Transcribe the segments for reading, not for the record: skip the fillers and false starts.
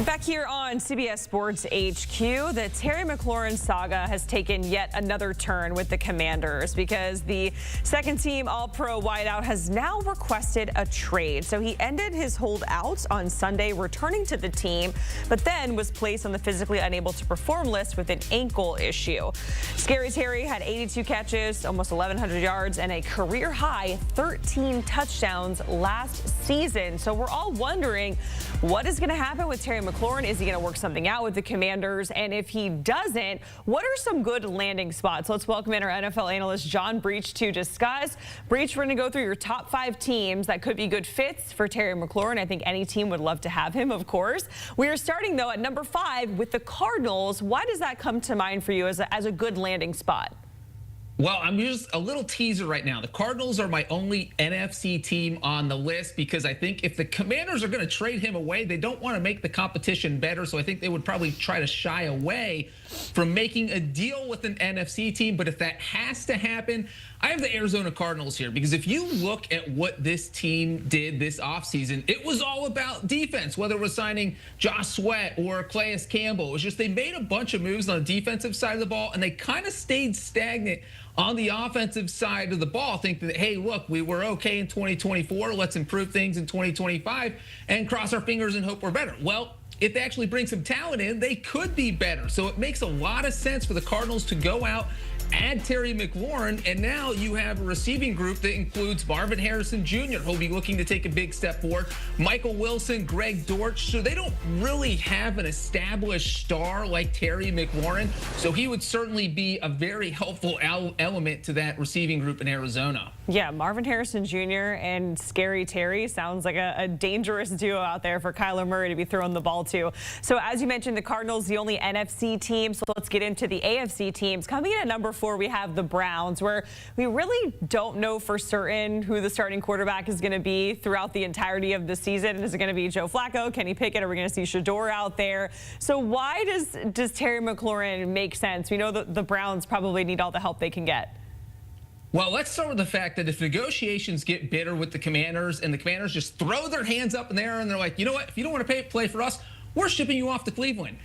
Back here on CBS Sports HQ, the Terry McLaurin saga has taken yet another turn with the Commanders because the second-team All-Pro wideout has now requested a trade. So he ended his holdout on Sunday, returning to the team, but then was placed on the physically unable to perform list with an ankle issue. Scary Terry had 82 catches, almost 1,100 yards, and a career-high 13 touchdowns last season. So we're all wondering what is going to happen with Terry McLaurin. Is he going to work something out with the Commanders? And if he doesn't, what are some good landing spots? Let's welcome in our NFL analyst, John Breech, to discuss. Breech, we're going to go through your top 5 teams that could be good fits for Terry McLaurin. I think any team would love to have him, of course. We are starting, though, at number 5 with the Cardinals. Why does that come to mind for you as a good landing spot? Well, I'm just a little teaser right now. The Cardinals are my only NFC team on the list because I think if the Commanders are going to trade him away, they don't want to make the competition better. So I think they would probably try to shy away from making a deal with an NFC team. But if that has to happen, I have the Arizona Cardinals here because if you look at what this team did this offseason, it was all about defense, whether it was signing Josh Sweat or Calais Campbell. It was just they made a bunch of moves on the defensive side of the ball, and they kind of stayed stagnant on the offensive side of the ball, think that, hey, look, we were okay in 2024. Let's improve things in 2025 and cross our fingers and hope we're better. Well, if they actually bring some talent in, they could be better. So it makes a lot of sense for the Cardinals to go out, add Terry McLaurin, and now you have a receiving group that includes Marvin Harrison Jr., who'll be looking to take a big step forward, Michael Wilson, Greg Dortch. So they don't really have an established star like Terry McLaurin. So he would certainly be a very helpful element to that receiving group in Arizona. Yeah, Marvin Harrison Jr. and Scary Terry sounds like a dangerous duo out there for Kyler Murray to be throwing the ball to. So as you mentioned, the Cardinals, the only NFC team. So let's get into the AFC teams. Coming in at number 4, we have the Browns, where we really don't know for certain who the starting quarterback is going to be throughout the entirety of the season. Is it going to be Joe Flacco, Kenny Pickett? Are we going to see Shador out there? So why does Terry McLaurin make sense? We know that the Browns probably need all the help they can get. Well, let's start with the fact that if negotiations get bitter with the Commanders and the Commanders just throw their hands up in the air and they're like, you know what, if you don't want to play for us, we're shipping you off to Cleveland.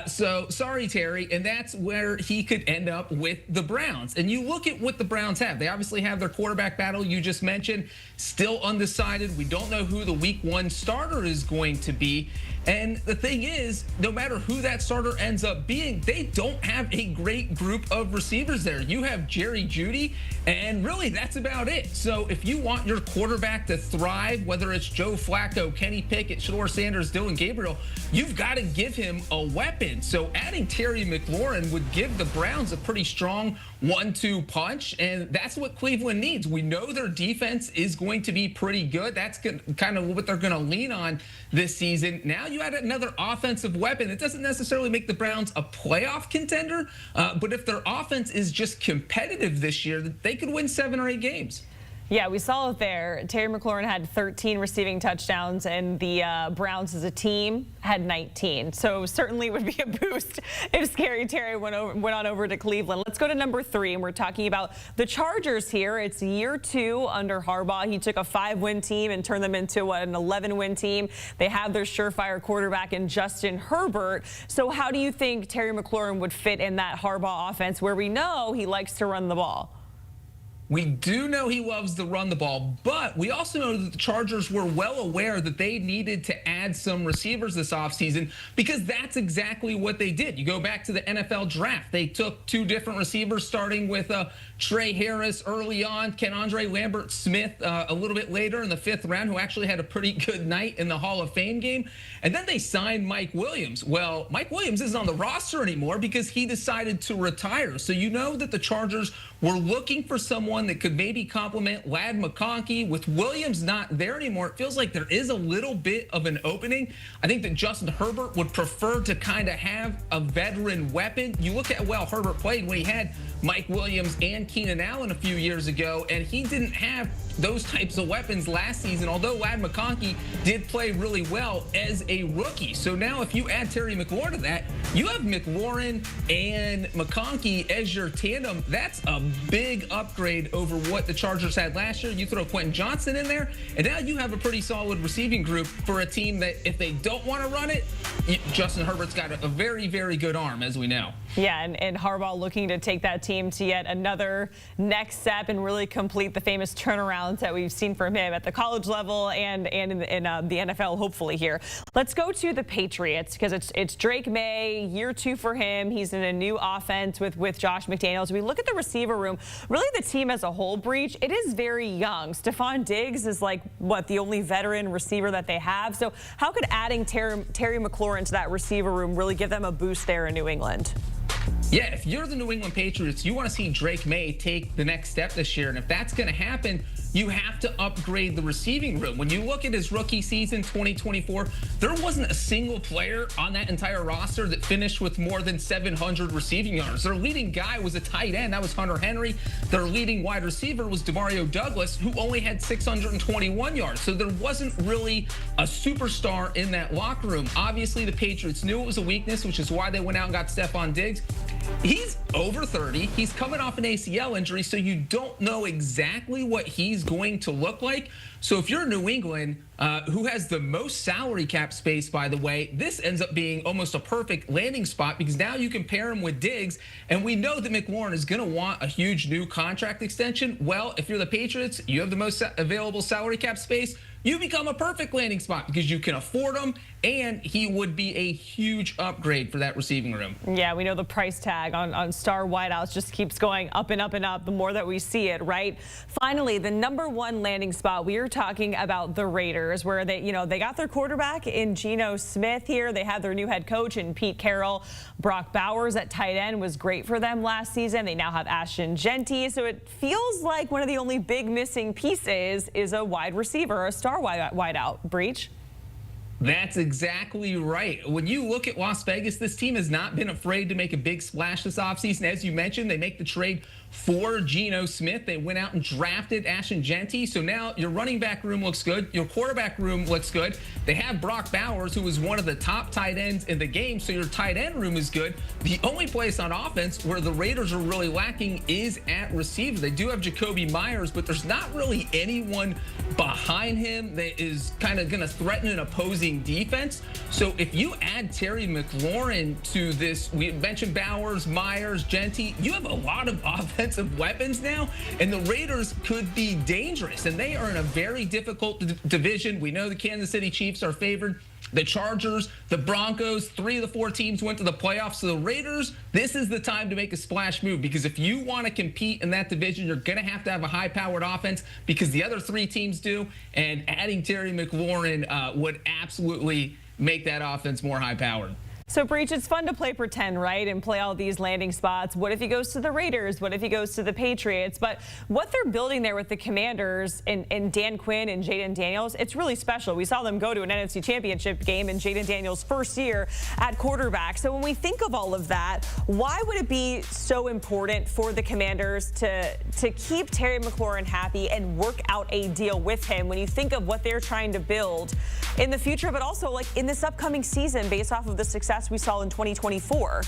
So sorry, Terry. And that's where he could end up with the Browns. And you look at what the Browns have. They obviously have their quarterback battle you just mentioned, still undecided. We don't know who the week 1 starter is going to be. And the thing is, no matter who that starter ends up being, they don't have a great group of receivers there. You have Jerry Jeudy, and really that's about it. So if you want your quarterback to thrive, whether it's Joe Flacco, Kenny Pickett, Shador Sanders, Dillon Gabriel, you've got to give him a weapon. So adding Terry McLaurin would give the Browns a pretty strong 1-2 punch, and that's what Cleveland needs. We know their defense is going to be pretty good. That's kind of what they're going to lean on this season. Now you add another offensive weapon. It doesn't necessarily make the Browns a playoff contender, but if their offense is just competitive this year, they could win 7 or 8 games. Yeah, we saw it there. Terry McLaurin had 13 receiving touchdowns, and the Browns as a team had 19. So certainly would be a boost if Scary Terry went on over to Cleveland. Let's go to number 3, and we're talking about the Chargers here. It's year 2 under Harbaugh. He took a 5-win team and turned them into an 11-win team. They have their surefire quarterback in Justin Herbert. So how do you think Terry McLaurin would fit in that Harbaugh offense where we know he likes to run the ball? We do know he loves to run the ball, but we also know that the Chargers were well aware that they needed to add some receivers this offseason because that's exactly what they did. You go back to the NFL draft. They took 2 different receivers, starting with Trey Harris early on, Kenandre Lambert-Smith a little bit later in the 5th round, who actually had a pretty good night in the Hall of Fame game. And then they signed Mike Williams. Well, Mike Williams isn't on the roster anymore because he decided to retire. So you know that the Chargers were looking for someone that could maybe complement Ladd McConkey. With Williams not there anymore, it feels like there is a little bit of an opening. I think that Justin Herbert would prefer to kind of have a veteran weapon. You look at how well Herbert played when he had Mike Williams and Keenan Allen a few years ago, and he didn't have those types of weapons last season, although Ladd McConkey did play really well as a rookie. So now if you add Terry McLaurin to that, you have McLaurin and McConkey as your tandem. That's a big upgrade upgrade over what the Chargers had last year. You throw Quentin Johnson in there, and now you have a pretty solid receiving group for a team that if they don't want to run it, Justin Herbert's got a very, very good arm, as we know. Yeah, and Harbaugh looking to take that team to yet another next step and really complete the famous turnarounds that we've seen from him at the college level and in the NFL, hopefully here. Let's go to the Patriots because it's Drake May, year 2 for him. He's in a new offense with Josh McDaniels. We look at the receiver room, really the team as a whole, Breech, it is very young. Stephon Diggs is like, the only veteran receiver that they have. So how could adding Terry McLaurin to that receiver room really give them a boost there in New England? Yeah, if you're the New England Patriots, you want to see Drake May take the next step this year. And if that's going to happen, you have to upgrade the receiving room. When you look at his rookie season, 2024, there wasn't a single player on that entire roster that finished with more than 700 receiving yards. Their leading guy was a tight end. That was Hunter Henry. Their leading wide receiver was Demario Douglas, who only had 621 yards. So there wasn't really a superstar in that locker room. Obviously, the Patriots knew it was a weakness, which is why they went out and got Stephon Diggs. He's over 30. He's coming off an ACL injury, so you don't know exactly what he's going to look like. So if you're New England, who has the most salary cap space, by the way, this ends up being almost a perfect landing spot because now you can pair him with Diggs, and we know that McLaurin is going to want a huge new contract extension. Well, if you're the Patriots, you have the most available salary cap space. You become a perfect landing spot because you can afford him, and he would be a huge upgrade for that receiving room. Yeah, we know the price tag on star wideouts just keeps going up and up and up the more that we see it, right? Finally, the #1 landing spot, we are talking about the Raiders, where they got their quarterback in Geno Smith here. They had their new head coach in Pete Carroll. Brock Bowers at tight end was great for them last season. They now have Ashton Genty, so it feels like one of the only big missing pieces is a wide receiver, a star wideout. Breech? That's exactly right. When you look at Las Vegas, this team has not been afraid to make a big splash this offseason. As you mentioned, they make the trade for Geno Smith. They went out and drafted Ashton Genty. So now your running back room looks good. Your quarterback room looks good. They have Brock Bowers, who is one of the top tight ends in the game. So your tight end room is good. The only place on offense where the Raiders are really lacking is at receiver. They do have Jacoby Myers, but there's not really anyone behind him that is kind of going to threaten an opposing defense. So if you add Terry McLaurin to this, we mentioned Bowers, Myers, Genty, you have a lot of offensive weapons now, and the Raiders could be dangerous, and they are in a very difficult division. We know the Kansas City Chiefs are favored. The Chargers, the Broncos, 3 of the 4 teams went to the playoffs. So the Raiders, this is the time to make a splash move, because if you want to compete in that division, you're going to have a high-powered offense because the other 3 teams do, and adding Terry McLaurin would absolutely make that offense more high-powered. So, Breech, it's fun to play pretend, right, and play all these landing spots. What if he goes to the Raiders? What if he goes to the Patriots? But what they're building there with the Commanders and Dan Quinn and Jayden Daniels, it's really special. We saw them go to an NFC Championship game in Jayden Daniels' first year at quarterback. So when we think of all of that, why would it be so important for the Commanders to keep Terry McLaurin happy and work out a deal with him when you think of what they're trying to build in the future, but also like in this upcoming season based off of the success we saw in 2024?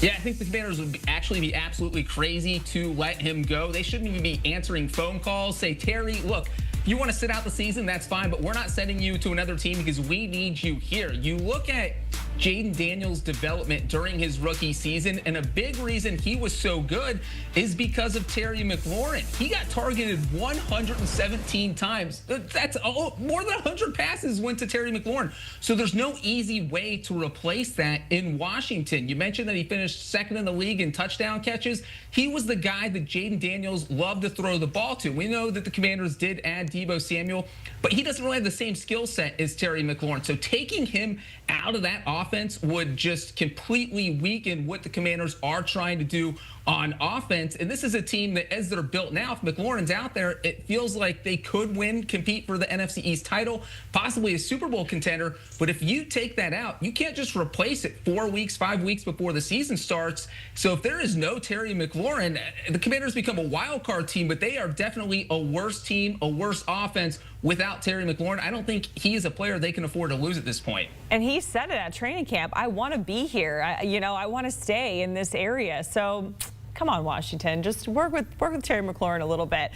Yeah, I think the Commanders would actually be absolutely crazy to let him go. They shouldn't even be answering phone calls. Say, Terry, look, if you want to sit out the season, that's fine, but we're not sending you to another team because we need you here. You look at Jayden Daniels' development during his rookie season, and a big reason he was so good is because of Terry McLaurin. He got targeted 117 times. That's more than 100 passes went to Terry McLaurin. So there's no easy way to replace that in Washington. You mentioned that he finished second in the league in touchdown catches. He was the guy that Jayden Daniels loved to throw the ball to. We know that the Commanders did add Deebo Samuel, but he doesn't really have the same skill set as Terry McLaurin. So taking him out of that offense would just completely weaken what the Commanders are trying to do on offense. And this is a team that, as they're built now, if McLaurin's out there, it feels like they could compete for the NFC East title, possibly a Super Bowl contender. But if you take that out, you can't just replace it 4 weeks, 5 weeks before the season starts. So if there is no Terry McLaurin, the Commanders become a wild card team, but they are definitely a worse team, a worse offense without Terry McLaurin. I don't think he is a player they can afford to lose at this point. And he said it at training camp, I want to be here. I want to stay in this area. So Come on, Washington, just work with Terry McLaurin a little bit.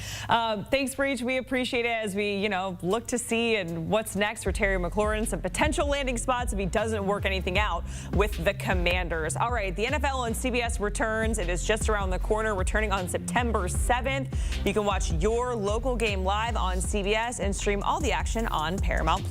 Thanks, Breech. We appreciate it as we, look to see and what's next for Terry McLaurin. Some potential landing spots if he doesn't work anything out with the Commanders. All right, the NFL on CBS returns. It is just around the corner, returning on September 7th. You can watch your local game live on CBS and stream all the action on Paramount+.